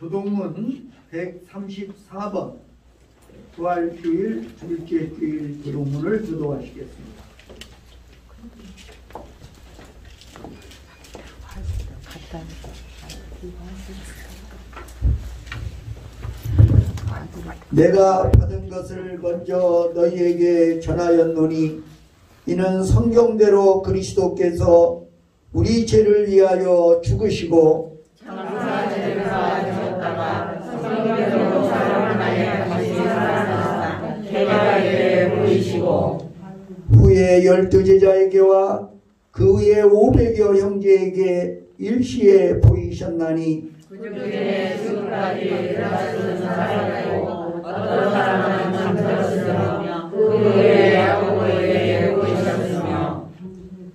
교동은 134번 부활주일 둘째 주일 교동문을 교도하시겠습니다. 내가 받은 것을 먼저 너희에게 전하였노니 이는 성경대로 그리스도께서 우리 죄를 위하여 죽으시고 장사제사 되셨다가 성경대로 사람을 다시 살아나사 제자에게 보이시고 후에 12제자에게와 그 위에 500여 형제에게 일시에 보이셨나니 그 중에 지금까지 다시는 살아있고 어떤 사람은 잠들었으며 그 외에 야고보에게 보이셨으며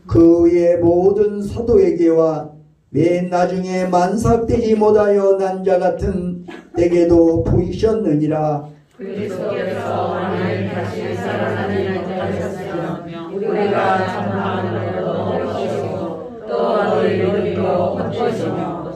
그 위에 모든 사도에게와 맨 나중에 만삭되지 못하여 난 자 같은 내게도 보이셨느니라. 그리스도께서 만일 다시 살아나는 하셨으며 우리가 전파하는 것도 보시고 또 너희도 헛것이며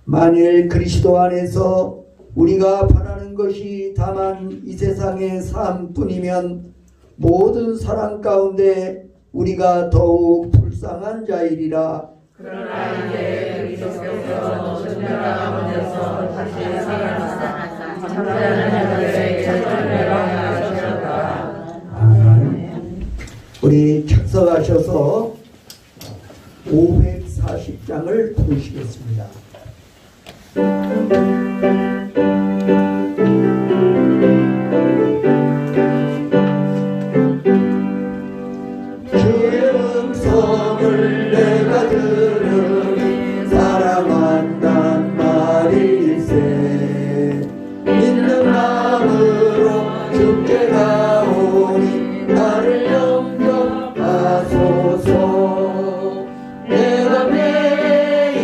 만일 그리스도 안에서 우리가 바라는 것이 다만 이 세상의 삶뿐이면 모든 사람 가운데 우리가 더욱 불쌍한 자이리라. 그러나 이제 그리스도께서 천녀라 가운데서 다시 살아나사 잠자는 자들의 천녀라 하셨다. 우리 착석하셔서 540장을 보시겠습니다. 주의 음성을 내가 들으니 사랑한단 말일세. 믿는 마음으로 주께 가오니 나를 영접하소서. 내가 매일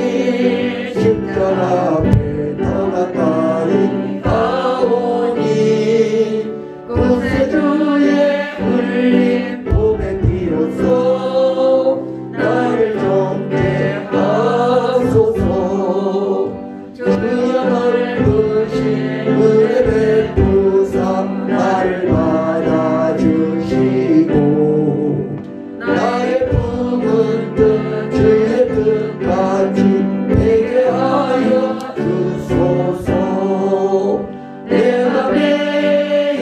십자가 앞에 더 가까이 가오니 구세주의 흘린 몸의 피로써 나를 정죄하소서. 주여 넓으신 은혜 베푸사 나를 받아주시고 나의 품은 뜻 주의 뜻같이 되게 하여 주소서. 내가 매일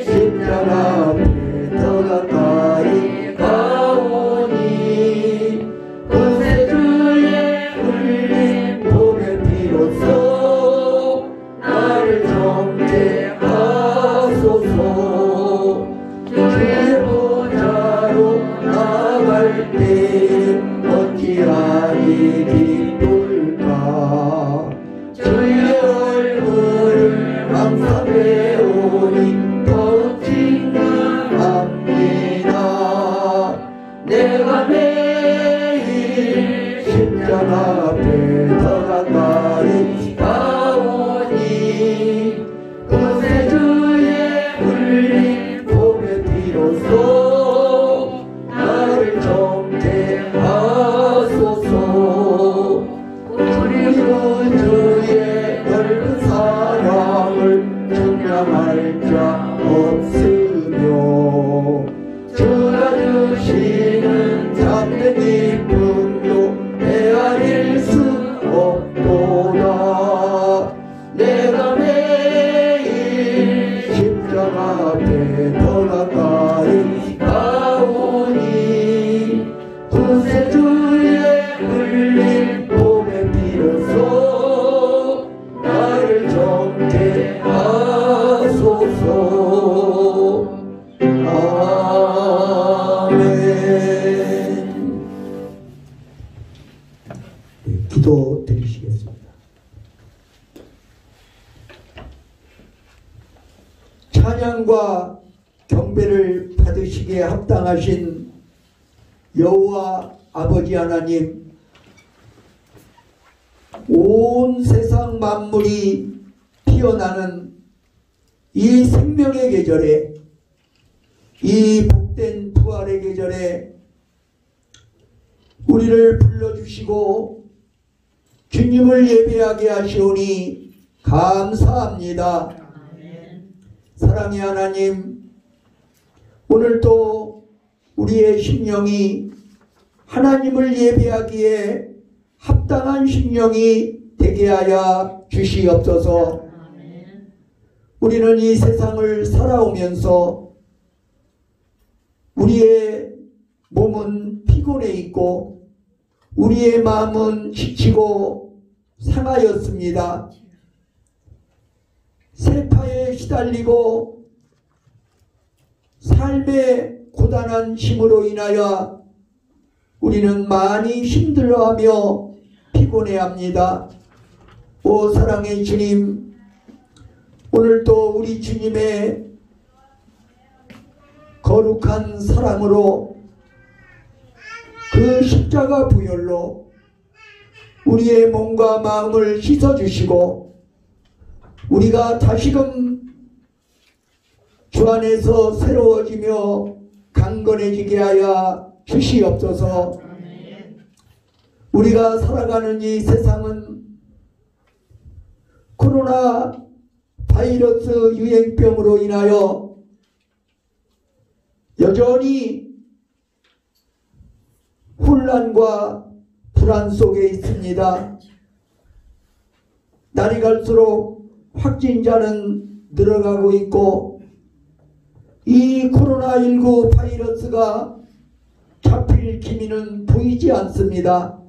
십자가 앞에 더 가까이 가오니 구세주의 흘린 몸의 피로써 나를 정죄하소서. 주의 보좌로 나갈 때 어찌하리 기쁠까. 주의 얼굴을 항상 배우니 더욱 친근합니다. 내가 매일 십자가 앞에 더 가까이 가오니 구세주의 흘린 몸의 피로써 나를 정죄하소서. 우리 구주의 넓은 사랑을 증명할 자 없으며 주가 주시는 참된 기쁨도 헤아릴 수 없도다. 내가 매일 십자가 앞에 더 가까이 가오니 구세주의 흘린 몸의 피로써 나를 정죄하소서. 아멘. 기도 드리시겠습니다. 찬양과 경배를 받으시기에 합당하신 여호와 아버지 하나님, 온 세상 만물이 피어나는 이 생명의 계절에, 이 복된 부활의 계절에 우리를 불러주시고 주님을 예배하게 하시오니 감사합니다. 사랑의 하나님, 오늘도 우리의 심령이 하나님을 예배하기에 합당한 심령이 되게 하여 주시옵소서. 우리는 이 세상을 살아오면서 우리의 몸은 피곤해 있고 우리의 마음은 지치고 상하였습니다. 세파에 시달리고 삶의 고단한 힘으로 인하여 우리는 많이 힘들어하며 피곤해합니다. 오 사랑의 주님, 오늘도 우리 주님의 거룩한 사랑으로 그 십자가 부혈로 우리의 몸과 마음을 씻어주시고 우리가 다시금 주 안에서 새로워지며 강건해지게 하여 주시옵소서. 우리가 살아가는 이 세상은 코로나 바이러스 유행병으로 인하여 여전히 혼란과 불안 속에 있습니다. 날이 갈수록 확진자는 늘어가고 있고 이 코로나19 바이러스가 잡힐 기미는 보이지 않습니다.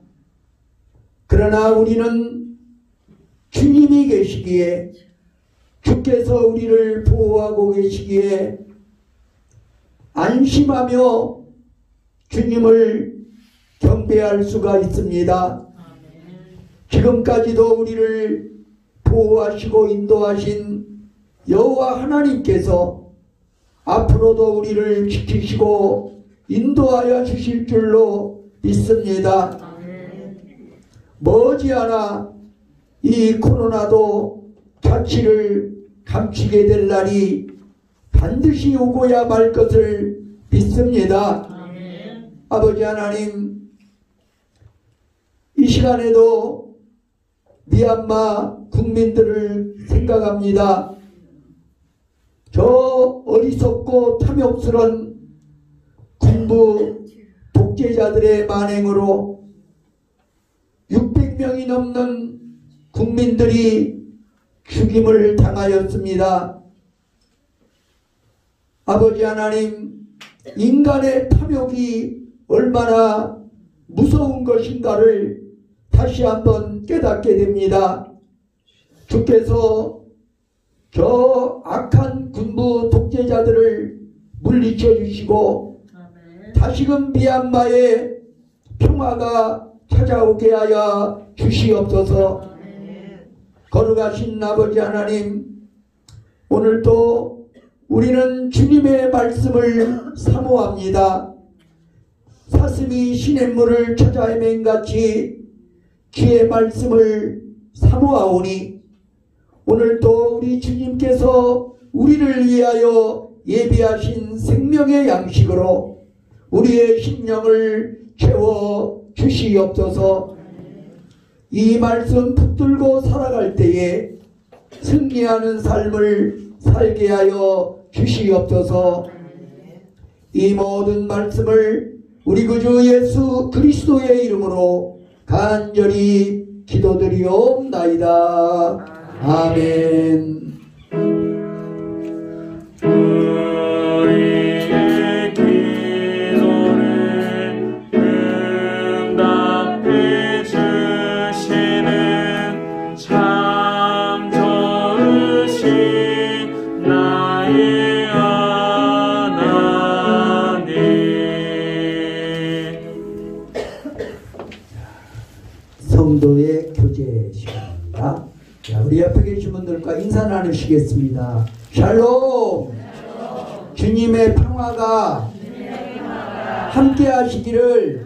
그러나 우리는 주님이 계시기에 주께서 우리를 보호하고 계시기에 안심하며 주님을 경배할 수가 있습니다. 지금까지도 우리를 보호하시고 인도하신 여호와 하나님께서 앞으로도 우리를 지키시고 인도하여 주실 줄로 믿습니다. 머지않아 이 코로나도 자취를 감추게 될 날이 반드시 오고야 말 것을 믿습니다. 아버지 하나님, 이 시간에도 미얀마 국민들을 생각합니다. 저 어리석고 탐욕스런 군부 독재자들의 만행으로 600명이 넘는 국민들이 죽임을 당하였습니다. 아버지 하나님, 인간의 탐욕이 얼마나 무서운 것인가를 다시 한번 깨닫게 됩니다. 주께서 저 악한 군부 독재자들을 물리쳐 주시고 다시금 미얀마의 평화가 찾아오게 하여 주시옵소서. 거룩하신 아버지 하나님, 오늘도 우리는 주님의 말씀을 사모합니다. 사슴이 시냇물을 찾아 헤맨같이 주의 말씀을 사모하오니 오늘도 우리 주님께서 우리를 위하여 예비하신 생명의 양식으로 우리의 심령을 채워 주시옵소서. 이 말씀 붙들고 살아갈 때에 승리하는 삶을 살게 하여 주시옵소서. 이 모든 말씀을 우리 구주 예수 그리스도의 이름으로 간절히 기도드리옵나이다. 아멘. 우리의 기도를 응답해 주시는 참 좋으신 나의 하나님. 성도의 교제 시간입니다. 자, 우리 옆에 계신 분들과 인사 나누시겠습니다. 샬롬. 주님의 평화가 함께 하시기를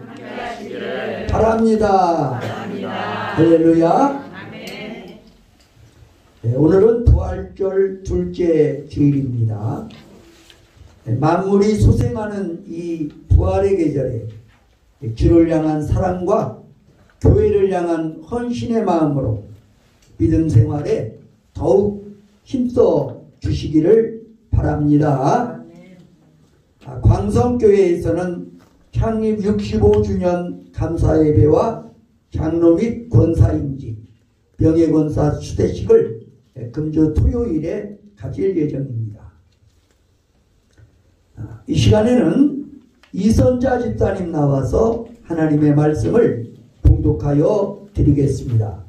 바랍니다. 할렐루야. 네, 오늘은 부활절 둘째 주일입니다. 네, 만물이 소생하는 이 부활의 계절에 주를 향한 사랑과 교회를 향한 헌신의 마음으로 믿음 생활에 더욱 힘써 주시기를 바랍니다. 광성교회에서는 창립 65주년 감사예배와 장로 및 권사임지, 명예권사 추대식을 금주 토요일에 가질 예정입니다. 이 시간에는 이선자 집사님 나와서 하나님의 말씀을 봉독하여 드리겠습니다.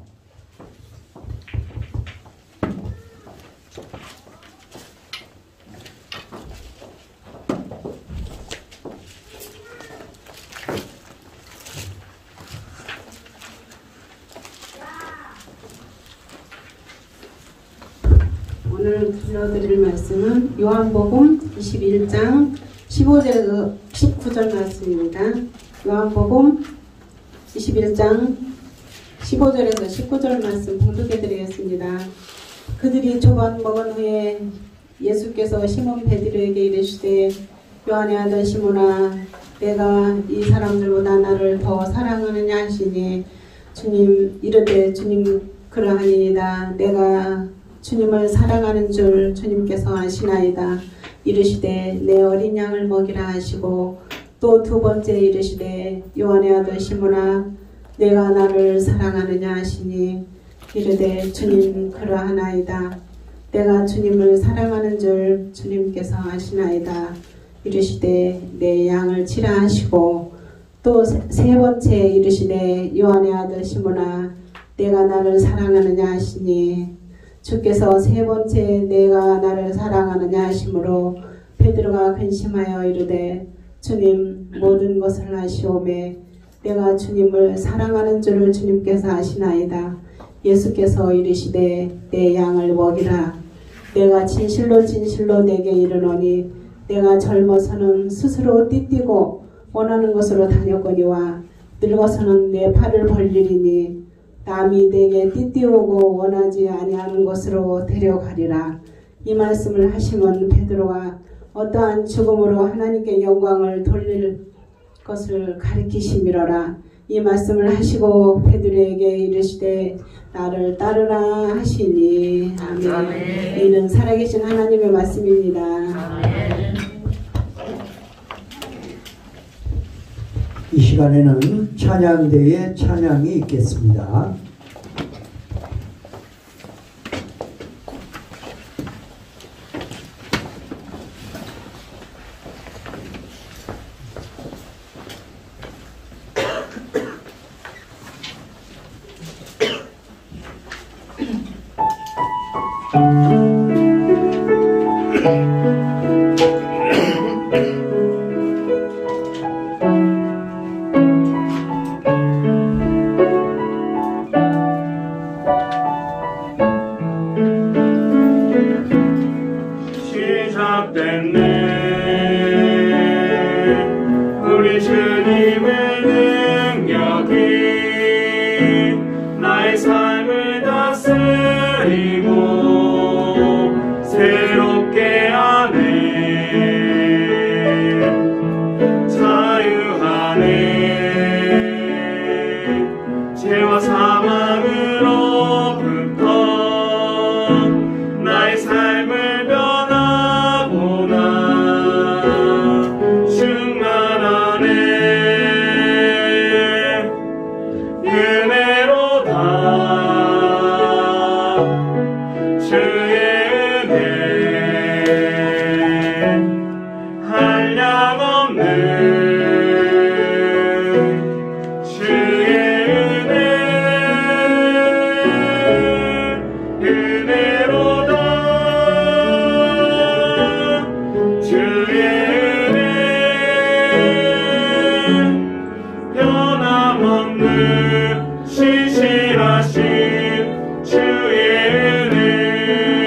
오늘 들려드릴 말씀은 요한복음 21장 15절에서 19절 말씀입니다. 요한복음 21장 15절에서 19절 말씀 봉독해 드리겠습니다. 그들이 조반 먹은 후에 예수께서 시몬 베드로에게 이르시되 요한의 아들 시몬아 내가 이 사람들보다 나를 더 사랑하느냐 하시니 주님 이르되 주님 그러하니이다. 내가 주님을 사랑하는 줄 주님께서 아시나이다. 이르시되 내 어린 양을 먹이라 하시고 또 두 번째 이르시되 요한의 아들 시몬아 내가 나를 사랑하느냐 하시니 이르되 주님 그러하나이다. 내가 주님을 사랑하는 줄 주님께서 아시나이다. 이르시되 내 양을 치라 하시고 또 세 번째 이르시되 요한의 아들 시몬아 내가 나를 사랑하느냐 하시니 주께서 세 번째 내가 나를 사랑하느냐 하시므로 베드로가 근심하여 이르되 주님 모든 것을 아시오매 내가 주님을 사랑하는 줄을 주님께서 아시나이다. 예수께서 이르시되 내 양을 먹이라. 내가 진실로 진실로 내게 이르노니 내가 젊어서는 스스로 띠띠고 원하는 곳으로 다녔거니와 늙어서는 내 팔을 벌리리니 남이 내게 띠띠오고 원하지 아니하는 곳으로 데려가리라. 이 말씀을 하시면 베드로가 어떠한 죽음으로 하나님께 영광을 돌릴 것을 가리키심이로라. 이 말씀을 하시고 베드로에게 이르시되 나를 따르라 하시니 아멘. 아멘. 이는 살아계신 하나님의 말씀입니다. 아멘. 이 시간에는 찬양대의 찬양이 있겠습니다. 우리 주님의 능력이 나의 삶을 다스리고 새롭게 하네. 자유하네. 죄와 사망으로부터 나의 삶을 변화보나. 신실하신 주의 은혜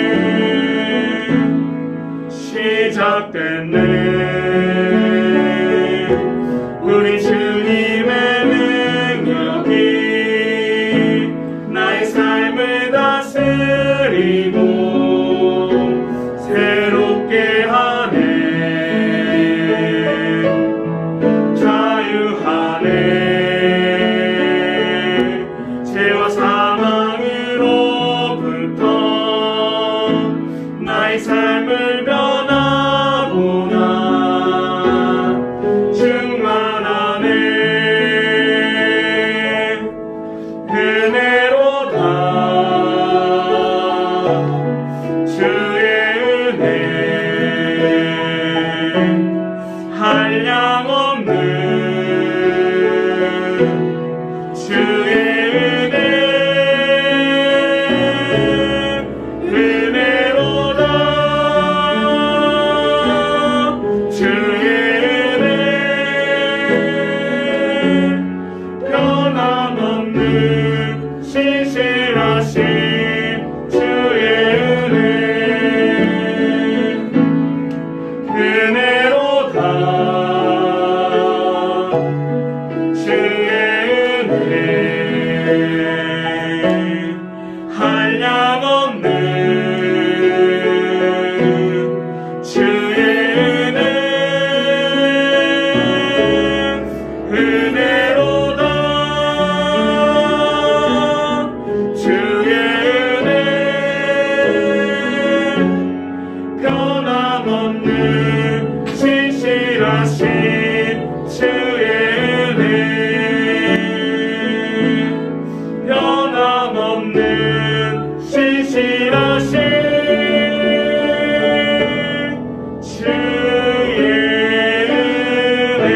한량없는 주의 은혜로다. 주의 은혜 변함없는 신실하신 주의 은혜 변함없는 신실하신 주의 은혜.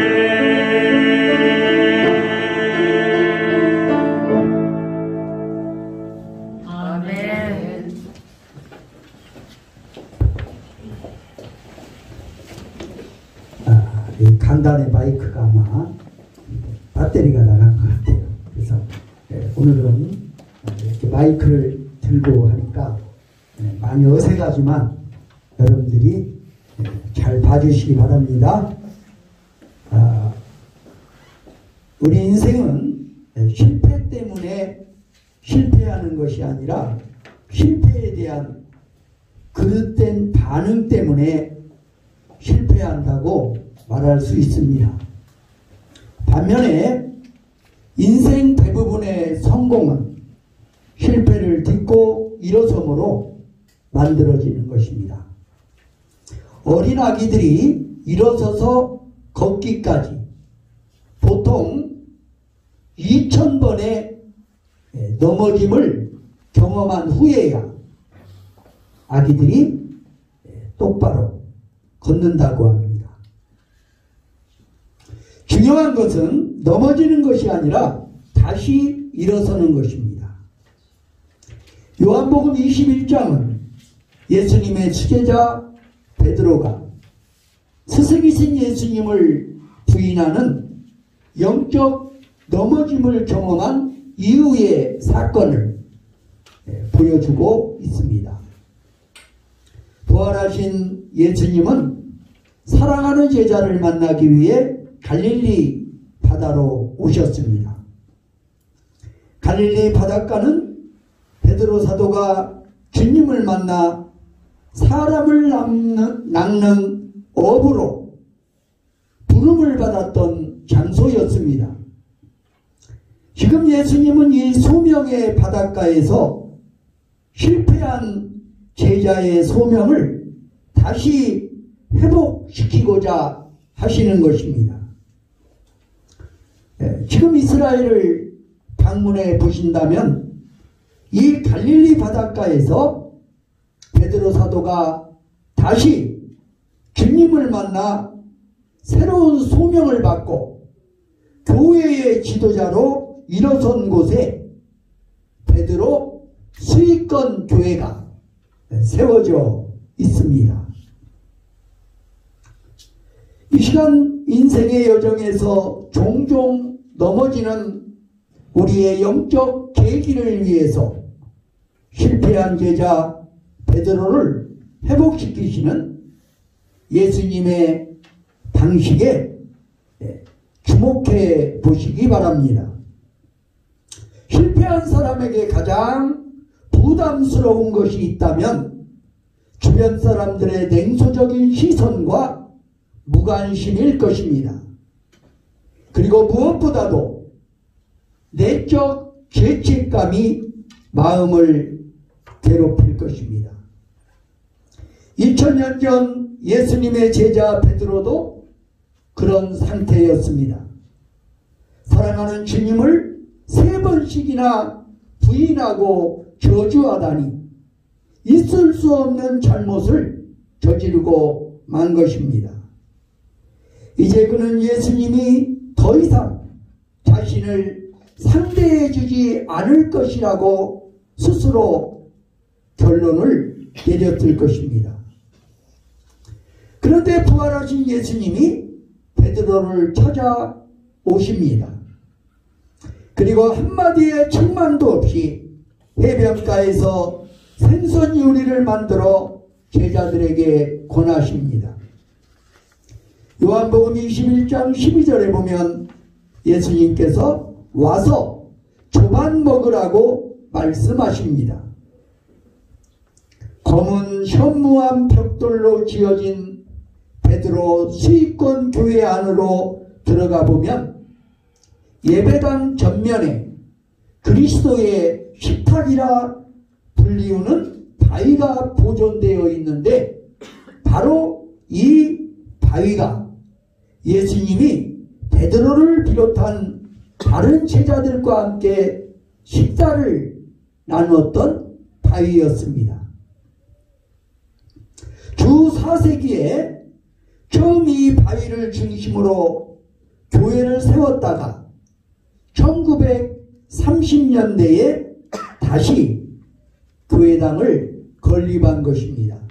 아멘. 이 간단의 마이크가 아마 배터리가 나간 것 같아요. 그래서 오늘은 이렇게 마이크를 들고 하니까 많이 어색하지만 여러분들이 잘 봐주시기 바랍니다. 우리 인생은 실패 때문에 실패하는 것이 아니라 실패에 대한 그릇된 반응 때문에 실패한다고 말할 수 있습니다. 반면에 인생 대부분의 성공은 실패를 딛고 일어섬으로 만들어지는 것입니다. 어린 아기들이 일어서서 걷기까지 보통 2000번의 넘어짐을 경험한 후에야 아기들이 똑바로 걷는다고 합니다. 중요한 것은 넘어지는 것이 아니라 다시 일어서는 것입니다. 요한복음 21장은 예수님의 수제자 베드로가 스승이신 예수님을 부인하는 영적 넘어짐을 경험한 이후의 사건을 보여주고 있습니다. 부활하신 예수님은 사랑하는 제자를 만나기 위해 갈릴리 바다로 오셨습니다. 갈릴리 바닷가는 베드로 사도가 주님을 만나 사람을 낚는 어부로 부름을 받았던 장소였습니다. 지금 예수님은 이 소명의 바닷가에서 실패한 제자의 소명을 다시 회복시키고자 하시는 것입니다. 지금 이스라엘을 방문해 보신다면 이 갈릴리 바닷가에서 베드로 사도가 다시 주님을 만나 새로운 소명을 받고 교회의 지도자로 일어선 곳에 베드로 수익권 교회가 세워져 있습니다. 이 시간 인생의 여정에서 종종 넘어지는 우리의 영적 계기를 위해서 실패한 제자 베드로를 회복시키시는 예수님의 방식에 주목해 보시기 바랍니다. 실패한 사람에게 가장 부담스러운 것이 있다면 주변 사람들의 냉소적인 시선과 무관심일 것입니다. 그리고 무엇보다도 내적 죄책감이 마음을 괴롭힐 것입니다. 2000년 전 예수님의 제자 베드로도 그런 상태였습니다. 사랑하는 주님을 3번씩이나 부인하고 저주하다니 있을 수 없는 잘못을 저지르고 만 것입니다. 이제 그는 예수님이 더 이상 자신을 상대해 주지 않을 것이라고 스스로 결론을 내렸을 것입니다. 그런데 부활하신 예수님이 베드로를 찾아오십니다. 그리고 한마디의 책망도 없이 해변가에서 생선 요리를 만들어 제자들에게 권하십니다. 요한복음 21장 12절에 보면 예수님께서 와서 조반 먹으라고 말씀하십니다. 검은 현무암 벽돌로 지어진 베드로 수익권 교회 안으로 들어가 보면 예배당 전면에 그리스도의 식탁이라 불리우는 바위가 보존되어 있는데, 바로 이 바위가 예수님이 베드로를 비롯한 다른 제자들과 함께 식사를 나누었던 바위였습니다. 주 4세기에 처음 이 바위를 중심으로 교회를 세웠다가 1930년대에 다시 교회당을 건립한 것입니다.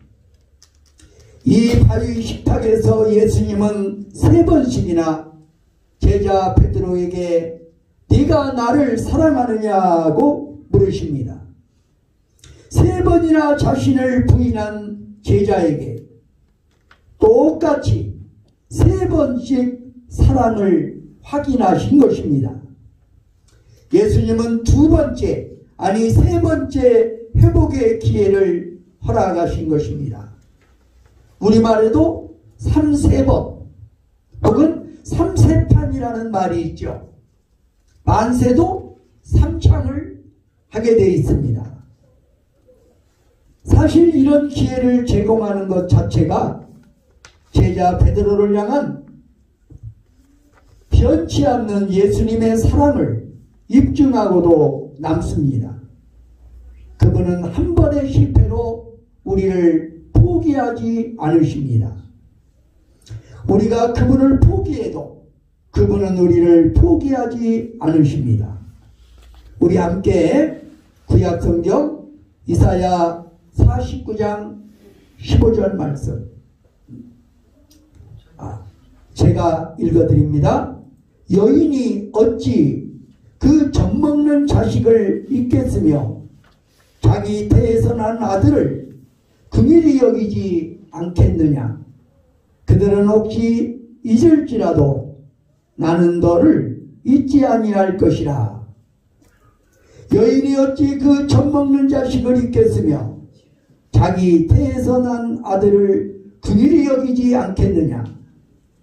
이 바위 식탁에서 예수님은 3번씩이나 제자 베드로에게 네가 나를 사랑하느냐고 물으십니다. 3번이나 자신을 부인한 제자에게 똑같이 3번씩 사랑을 확인하신 것입니다. 예수님은 2번째, 아니 3번째 회복의 기회를 허락하신 것입니다. 우리말에도 3세번 혹은 3세판이라는 말이 있죠. 만세도 3창을 하게 되어 있습니다. 사실 이런 기회를 제공하는 것 자체가 제자 베드로를 향한 변치 않는 예수님의 사랑을 입증하고도 남습니다. 그분은 한 번의 실패로 우리를 포기하지 않으십니다. 우리가 그분을 포기해도 그분은 우리를 포기하지 않으십니다. 우리 함께 구약성경 이사야 49장 15절 말씀 제가 읽어드립니다. 여인이 어찌 그 젖먹는 자식을 잊겠으며 자기 태에서 난 아들을 긍휼히 여기지 않겠느냐. 그들은 혹시 잊을지라도 나는 너를 잊지 아니할 것이라. 여인이 어찌 그 젖먹는 자식을 잊겠으며 자기 태에서 난 아들을 긍휼히 여기지 않겠느냐.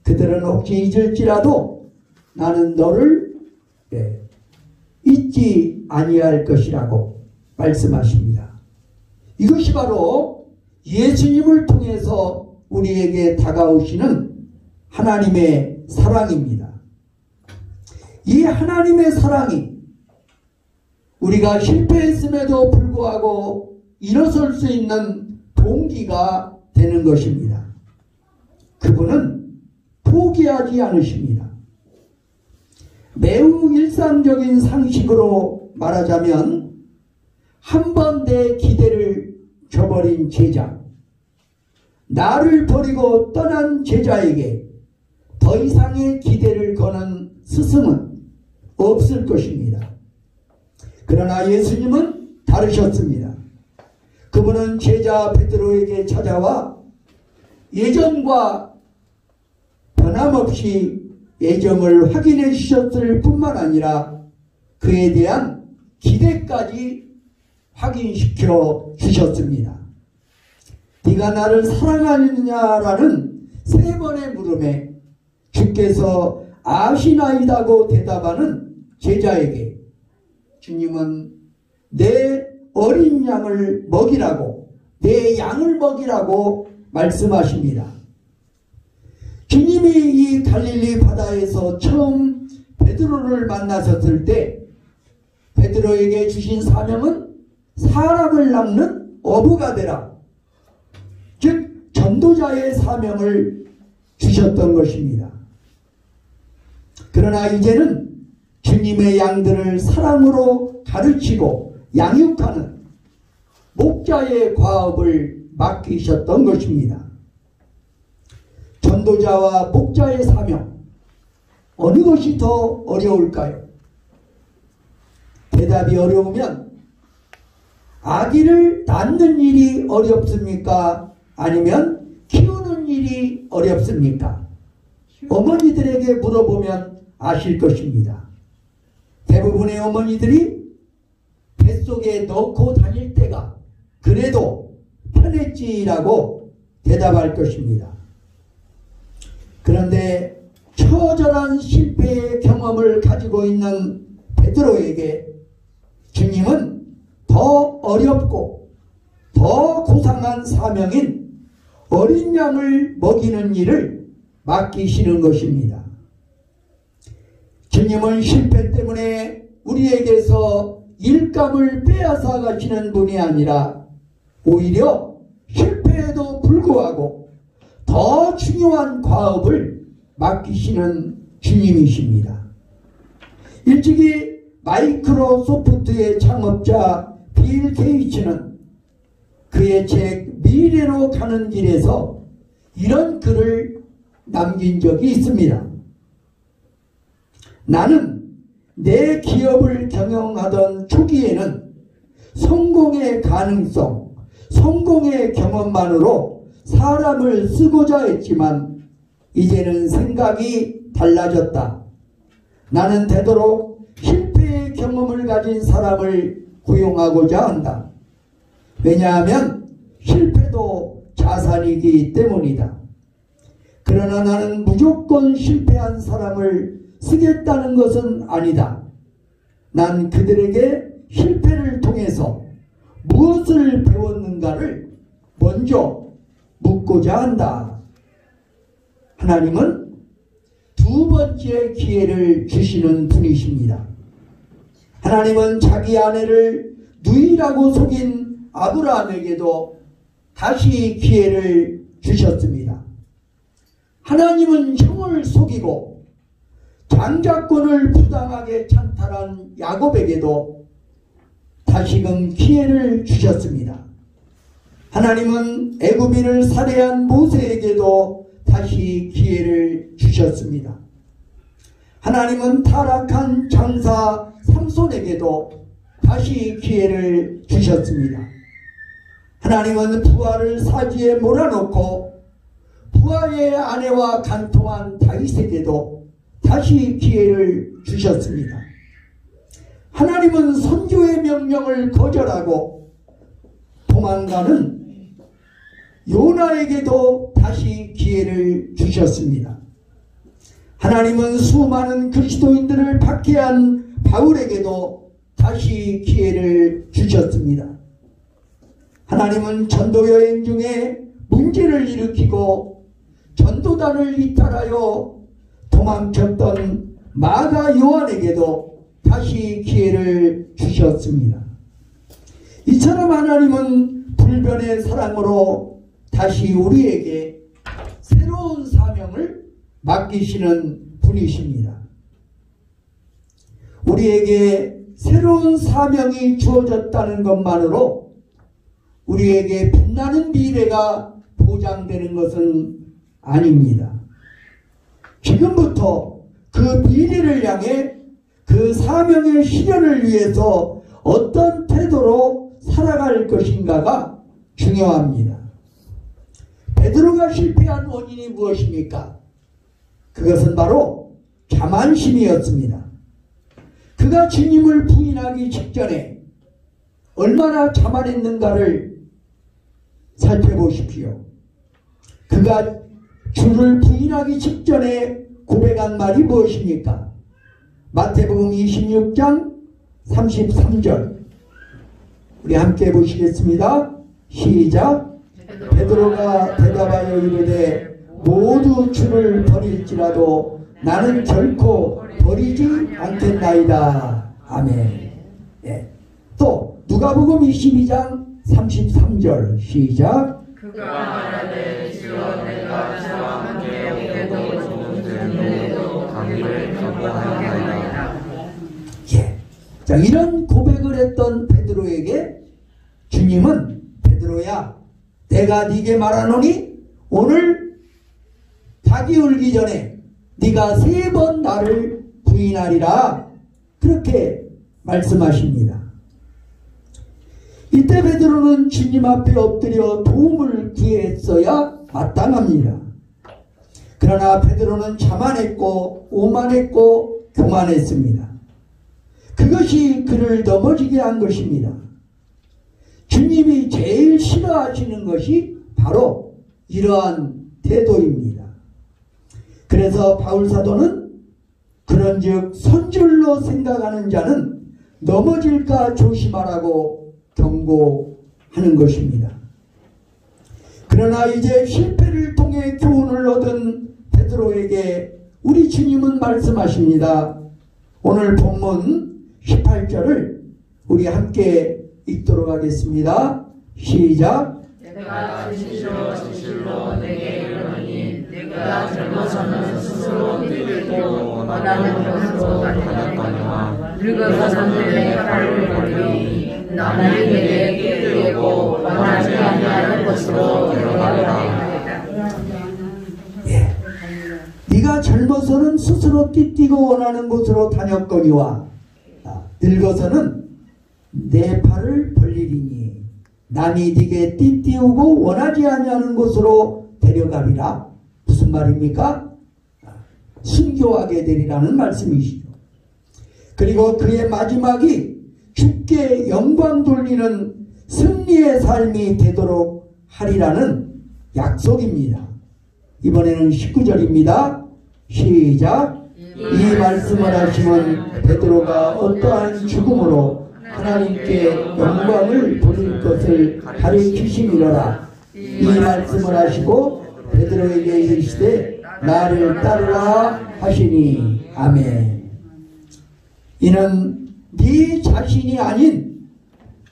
그들은 혹시 잊을지라도 나는 너를 잊지 아니할 것이라고 말씀하십니다. 이것이 바로 예수님을 통해서 우리에게 다가오시는 하나님의 사랑입니다. 이 하나님의 사랑이 우리가 실패했음에도 불구하고 일어설 수 있는 동기가 되는 것입니다. 그분은 포기하지 않으십니다. 매우 일상적인 상식으로 말하자면 한 번 내 기대를 저버린 제자, 나를 버리고 떠난 제자에게 더 이상의 기대를 거는 스승은 없을 것입니다. 그러나 예수님은 다르셨습니다. 그분은 제자 베드로에게 찾아와 예전과 변함없이 애정을 확인해 주셨을 뿐만 아니라 그에 대한 기대까지 확인시켜 주셨습니다. 네가 나를 사랑하느냐라는 3번의 물음에 주께서 아시나이다고 대답하는 제자에게 주님은 내 어린 양을 먹이라고, 내 양을 먹이라고 말씀하십니다. 주님이 이 갈릴리 바다에서 처음 베드로를 만나셨을 때 베드로에게 주신 사명은 사람을 낚는 어부가 되라, 즉 전도자의 사명을 주셨던 것입니다. 그러나 이제는 주님의 양들을 사랑으로 가르치고 양육하는 목자의 과업을 맡기셨던 것입니다. 전도자와 목자의 사명, 어느 것이 더 어려울까요? 대답이 어려우면 아기를 낳는 일이 어렵습니까? 아니면 키우는 일이 어렵습니까? 어머니들에게 물어보면 아실 것입니다. 대부분의 어머니들이 뱃속에 넣고 다닐 때가 그래도 편했지라고 대답할 것입니다. 그런데 처절한 실패의 경험을 가지고 있는 베드로에게 주님은 더 어렵고 더 고상한 사명인 어린 양을 먹이는 일을 맡기시는 것입니다. 주님은 실패 때문에 우리에게서 일감을 빼앗아 가시는 분이 아니라 오히려 실패에도 불구하고 더 중요한 과업을 맡기시는 주님이십니다. 일찍이 마이크로소프트의 창업자 빌 게이츠는 그의 책 미래로 가는 길에서 이런 글을 남긴 적이 있습니다. 나는 내 기업을 경영하던 초기에는 성공의 가능성, 성공의 경험만으로 사람을 쓰고자 했지만 이제는 생각이 달라졌다. 나는 되도록 실패의 경험을 가진 사람을 고용하고자 한다. 왜냐하면 실패도 자산이기 때문이다. 그러나 나는 무조건 실패한 사람을 쓰겠다는 것은 아니다. 난 그들에게 실패를 통해서 무엇을 배웠는가를 먼저 묻고자 한다. 하나님은 두 번째 기회를 주시는 분이십니다. 하나님은 자기 아내를 누이라고 속인 아브라함에게도 다시 기회를 주셨습니다. 하나님은 형을 속이고 장자권을 부당하게 찬탈한 야곱에게도 다시금 기회를 주셨습니다. 하나님은 애굽인을 살해한 모세에게도 다시 기회를 주셨습니다. 하나님은 타락한 장사 삼손에게도 다시 기회를 주셨습니다. 하나님은 부하를 사지에 몰아넣고 부하의 아내와 간통한 다윗에게도 다시 기회를 주셨습니다. 하나님은 선교의 명령을 거절하고 도망가는 요나에게도 다시 기회를 주셨습니다. 하나님은 수많은 그리스도인들을 박해한 바울에게도 다시 기회를 주셨습니다. 하나님은 전도여행 중에 문제를 일으키고 전도단을 이탈하여 도망쳤던 마가 요한에게도 다시 기회를 주셨습니다. 이처럼 하나님은 불변의 사랑으로 다시 우리에게 새로운 사명을 맡기시는 분이십니다. 우리에게 새로운 사명이 주어졌다는 것만으로 우리에게 빛나는 미래가 보장되는 것은 아닙니다. 지금부터 그 미래를 향해 그 사명의 실현을 위해서 어떤 태도로 살아갈 것인가가 중요합니다. 베드로가 실패한 원인이 무엇입니까? 그것은 바로 자만심이었습니다. 그가 주님을 부인하기 직전에 얼마나 자만했는가를 살펴보십시오. 그가 주를 부인하기 직전에 고백한 말이 무엇입니까? 마태복음 26장 33절 우리 함께 보시겠습니다. 시작. 베드로가 대답하여 이르되 모두 주를 버릴지라도 나는 결코 버리지 않겠나이다. 아멘. 예. 또 누가복음 22장 33절 시작. 그가 말하되 주여 내가 저와 함께 오게도 죽음도 강을 경고하겠나이다. 예. 자, 이런 고백을 했던 베드로에게 주님은 베드로야 내가 네게 말하노니 오늘 닭이 울기 전에 네가 3번 나를 부인하리라 그렇게 말씀하십니다. 이때 베드로는 주님 앞에 엎드려 도움을 구했어야 마땅합니다. 그러나 베드로는 자만했고 오만했고 교만했습니다. 그것이 그를 넘어지게 한 것입니다. 주님이 제일 제일 싫어하시는 것이 바로 이러한 태도입니다. 그래서 바울사도는 그런즉 선줄로 생각하는 자는 넘어질까 조심하라고 경고하는 것입니다. 그러나 이제 실패를 통해 교훈을 얻은 베드로에게 우리 주님은 말씀하십니다. 오늘 본문 18절을 우리 함께 읽도록 하겠습니다. 시작. 내가 진실로 내게 이르노니 내가 젊어서는 스스로 뛰고 원하는 것으로 다녔거니와 늙어서는 내 팔을 벌리니 남이 내게 뛰고 원하지 아니하는 것으로 들어가리라. 네가 젊어서는 스스로 띠뛰고 원하는 곳으로 다녔거니와 늙어서는 내 팔을 벌리리니 남이 네게 띠띠우고 원하지 아니하는 곳으로 데려가리라. 무슨 말입니까? 순교하게 되리라는 말씀이시죠. 그리고 그의 마지막이 주께 영광 돌리는 승리의 삶이 되도록 하리라는 약속입니다. 이번에는 19절입니다. 시작. 이 말씀을 하시면 베드로가 어떠한 죽음으로 하나님께 영광을 돌릴 것을 가리키심이로라. 이 말씀을 하시고 베드로에게 이르시되 나를 따르라 하시니. 아멘. 이는 네 자신이 아닌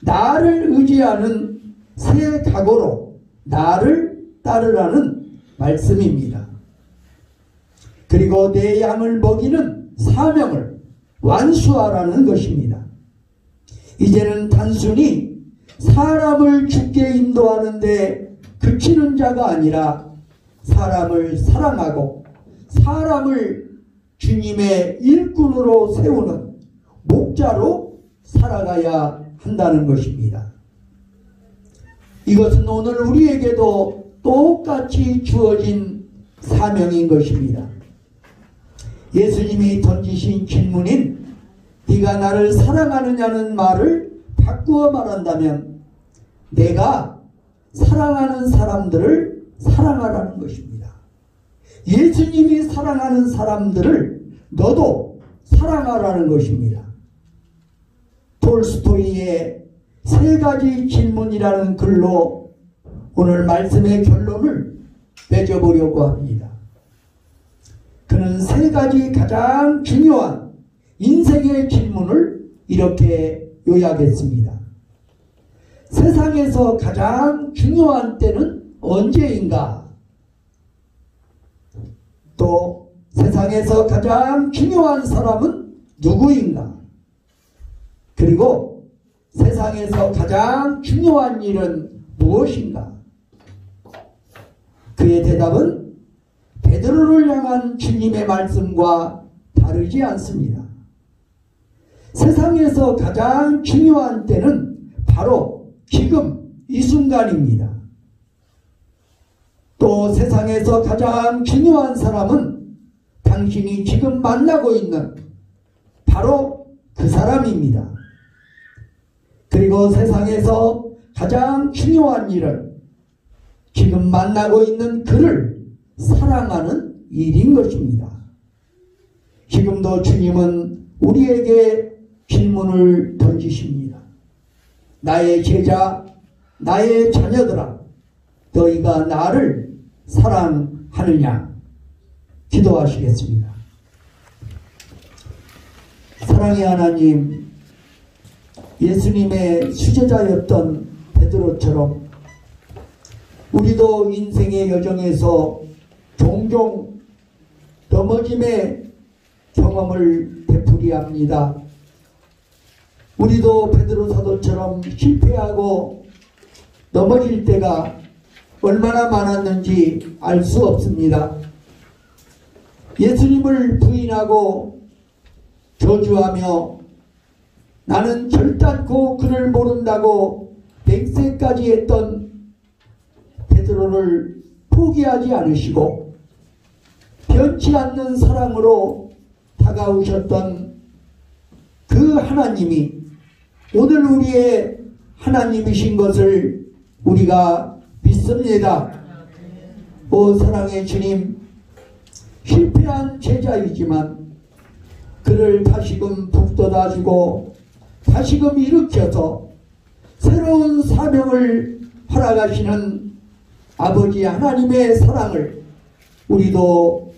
나를 의지하는 새 각오로 나를 따르라는 말씀입니다. 그리고 내 양을 먹이는 사명을 완수하라는 것입니다. 이제는 단순히 사람을 주께 인도하는데 그치는 자가 아니라 사람을 사랑하고 사람을 주님의 일꾼으로 세우는 목자로 살아가야 한다는 것입니다. 이것은 오늘 우리에게도 똑같이 주어진 사명인 것입니다. 예수님이 던지신 질문인 네가 나를 사랑하느냐는 말을 바꾸어 말한다면 내가 사랑하는 사람들을 사랑하라는 것입니다. 예수님이 사랑하는 사람들을 너도 사랑하라는 것입니다. 톨스토이의 세 가지 질문이라는 글로 오늘 말씀의 결론을 맺어보려고 합니다. 그는 세 가지 가장 중요한 인생의 질문을 이렇게 요약했습니다. 세상에서 가장 중요한 때는 언제인가? 또 세상에서 가장 중요한 사람은 누구인가? 그리고 세상에서 가장 중요한 일은 무엇인가? 그의 대답은 베드로를 향한 주님의 말씀과 다르지 않습니다. 세상에서 가장 중요한 때는 바로 지금 이 순간입니다. 또 세상에서 가장 중요한 사람은 당신이 지금 만나고 있는 바로 그 사람입니다. 그리고 세상에서 가장 중요한 일은 지금 만나고 있는 그를 사랑하는 일인 것입니다. 지금도 주님은 우리에게 질문을 던지십니다. 나의 제자, 나의 자녀들아, 너희가 나를 사랑하느냐? 기도하시겠습니다. 사랑의 하나님, 예수님의 수제자였던 베드로처럼 우리도 인생의 여정에서 종종 넘어짐의 경험을 되풀이합니다. 우리도 베드로 사도처럼 실패하고 넘어질 때가 얼마나 많았는지 알 수 없습니다. 예수님을 부인하고 저주하며 나는 결단코 그를 모른다고 맹세까지 했던 베드로를 포기하지 않으시고 변치 않는 사랑으로 다가오셨던 그 하나님이 오늘 우리의 하나님이신 것을 우리가 믿습니다. 오 사랑의 주님, 실패한 제자이지만 그를 다시금 북돋아주고 다시금 일으켜서 새로운 사명을 허락하시는 아버지 하나님의 사랑을 우리도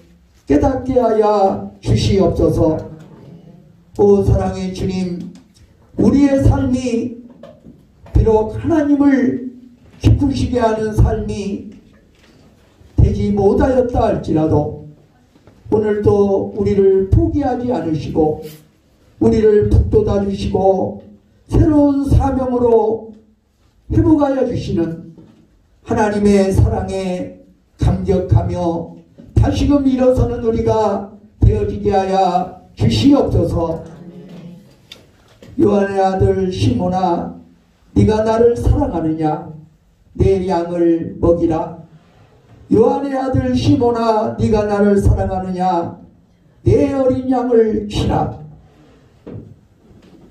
깨닫게 하여 주시옵소서. 오 사랑의 주님, 우리의 삶이 비록 하나님을 기쁘시게 하는 삶이 되지 못하였다 할지라도 오늘도 우리를 포기하지 않으시고 우리를 북돋아 주시고 새로운 사명으로 회복하여 주시는 하나님의 사랑에 감격하며 다시금 일어서는 우리가 되어지게 하여 주시옵소서. 요한의 아들 시몬아, 네가 나를 사랑하느냐? 내 양을 먹이라. 요한의 아들 시몬아, 네가 나를 사랑하느냐? 내 어린 양을 치라.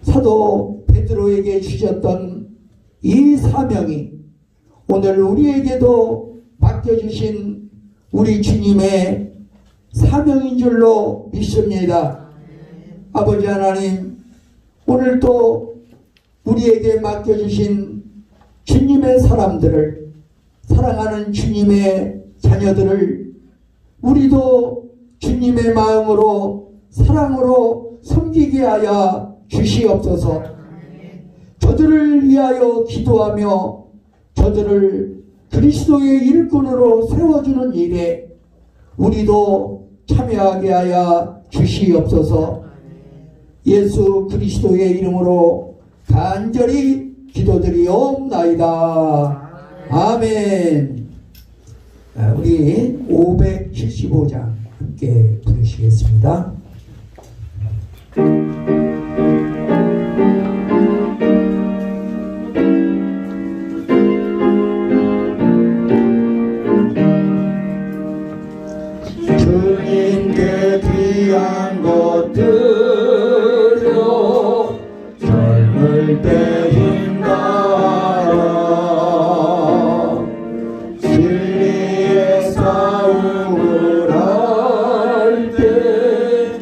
사도 베드로에게 주셨던 이 사명이 오늘 우리에게도 맡겨주신 우리 주님의 사명인 줄로 믿습니다. 아버지 하나님, 오늘도 우리에게 맡겨주신 주님의 사람들을, 사랑하는 주님의 자녀들을 우리도 주님의 마음으로 사랑으로 섬기게 하여 주시옵소서. 저들을 위하여 기도하며 저들을 그리스도의 일꾼으로 세워주는 일에 우리도 참여하게 하여 주시옵소서. 예수 그리스도의 이름으로 간절히 기도드리옵나이다. 아멘. 우리 575장 함께 부르시겠습니다. 주님께 귀한 것들여 젊을 때 힘다하라. 진리의 싸움을 할 때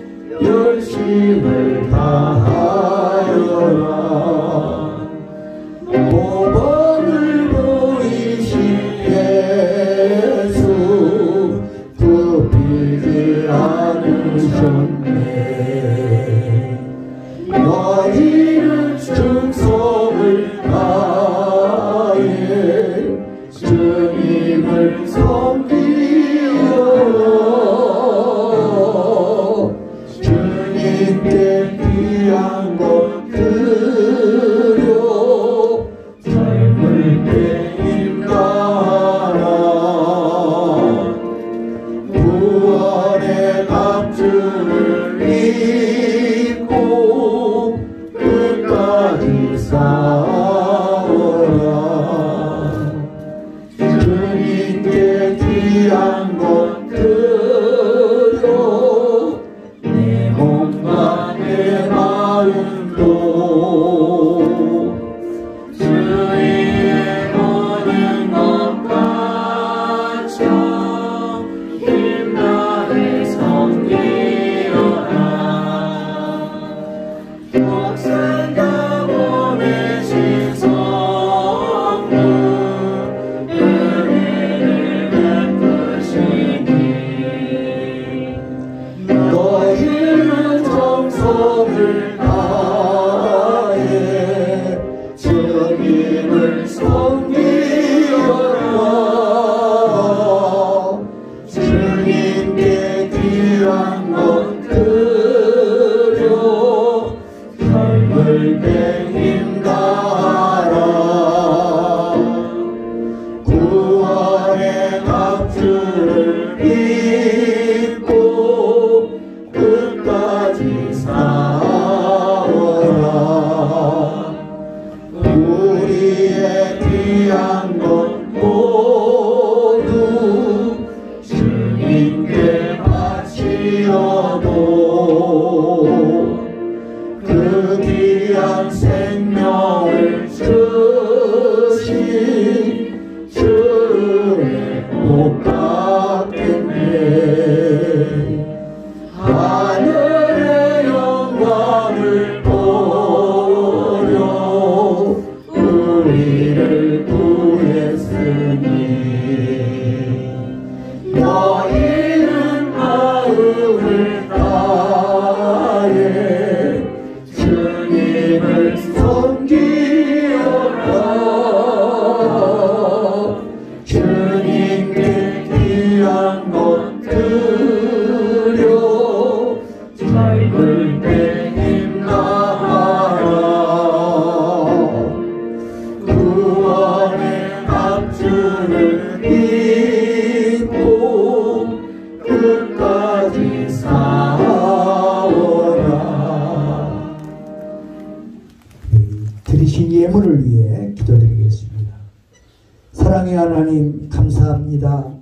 사랑의 하나님 감사합니다.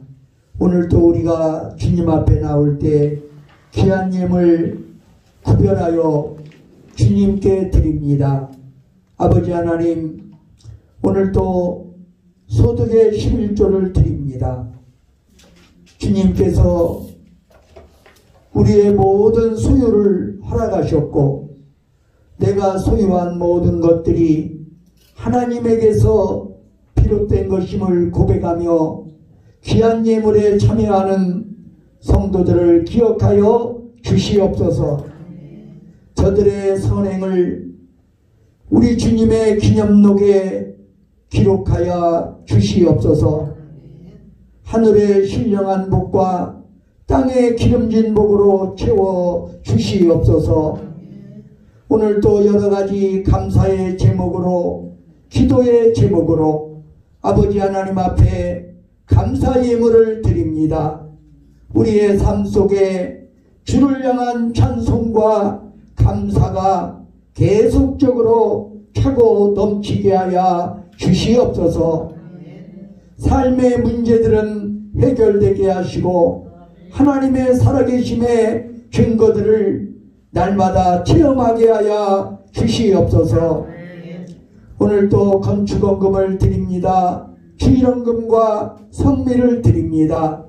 오늘도 우리가 주님 앞에 나올 때 귀한 예물 구별하여 주님께 드립니다. 아버지 하나님, 오늘도 소득의 11조를 드립니다. 주님께서 우리의 모든 소유를 허락하셨고 내가 소유한 모든 것들이 하나님에게서 비롯된 것임을 고백하며 귀한 예물에 참여하는 성도들을 기억하여 주시옵소서. 저들의 선행을 우리 주님의 기념록에 기록하여 주시옵소서. 하늘의 신령한 복과 땅의 기름진 복으로 채워 주시옵소서. 오늘도 여러가지 감사의 제목으로, 기도의 제목으로 아버지 하나님 앞에 감사 예물을 드립니다. 우리의 삶 속에 주를 향한 찬송과 감사가 계속적으로 차고 넘치게 하여 주시옵소서. 삶의 문제들은 해결되게 하시고 하나님의 살아계심의 증거들을 날마다 체험하게 하여 주시옵소서. 오늘도 건축원금을 드립니다. 주일원금과 성미를 드립니다.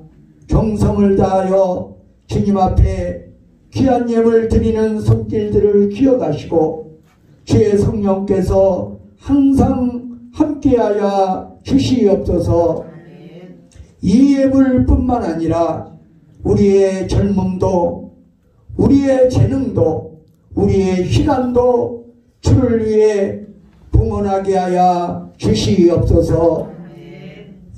정성을 다하여 주님 앞에 귀한 예물 드리는 손길들을 기억하시고 주의 성령께서 항상 함께하여 주시옵소서. 이 예물뿐만 아니라 우리의 젊음도, 우리의 재능도, 우리의 시간도 주를 위해 봉헌하게 하여 주시옵소서.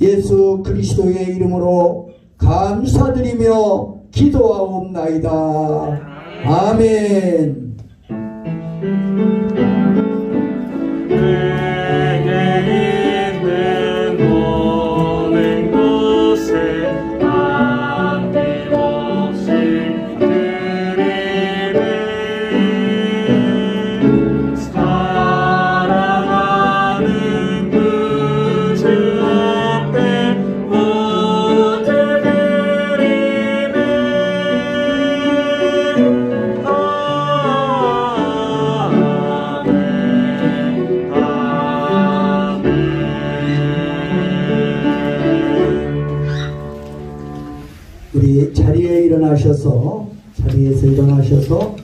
예수 그리스도의 이름으로 감사드리며 기도하옵나이다. 아멘. 내게 있는 모든 것에 아낌없이 드리네. 사랑하는 그 주 앞에 모두 드리네. 우리 자리에서 일어나셔서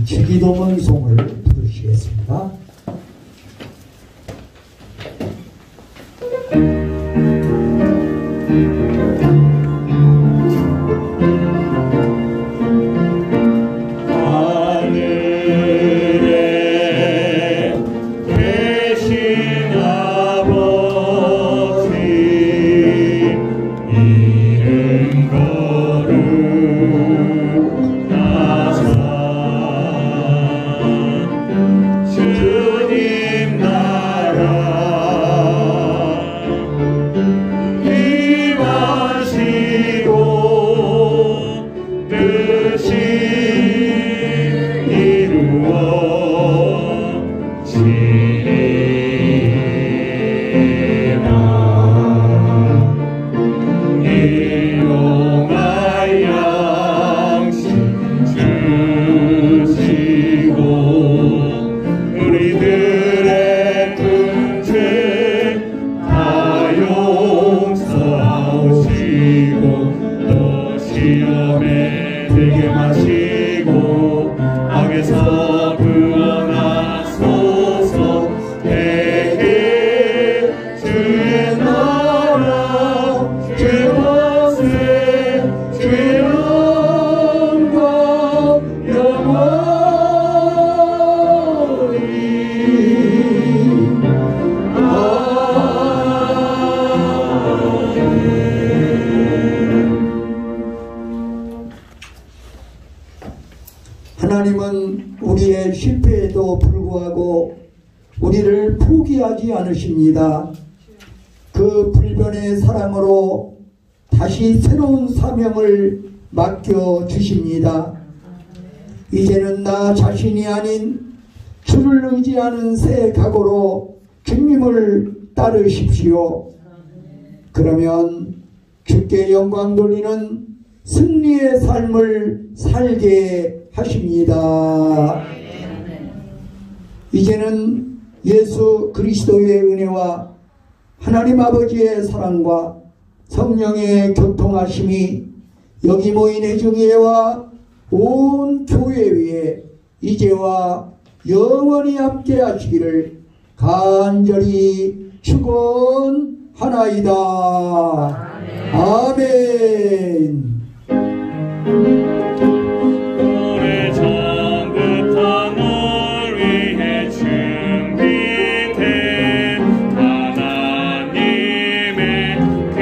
주기도문송을 부르시겠습니다. 하늘에 계신 아버지 이름 거룩하사 주님 나라 임하시고 뜻이 일용할 양식 주시고 우리들의 큰 죄 다 용서하시고 또 시험에 들게 마시고 악에서 구원하소서. 내게 주의 나라 주의 권세 주의 영광 영원히 하나님은 우리의 실패에도 불구하고 우리를 포기하지 않으십니다. 그 불변의 사랑으로 다시 새로운 사명을 맡겨주십니다. 이제는 나 자신이 아닌 주를 의지하는 새 각오로 주님을 따르십시오. 그러면 주께 영광 돌리는 승리의 삶을 살게 하십니다. 이제는 예수 그리스도의 은혜와 하나님 아버지의 사랑과 성령의 교통하심이 여기 모인 회중회와 온 교회 위에 이제와 영원히 함께 하시기를 간절히 축원하나이다. 아멘. 오래전부터 널 위해 준비된 하나님의 그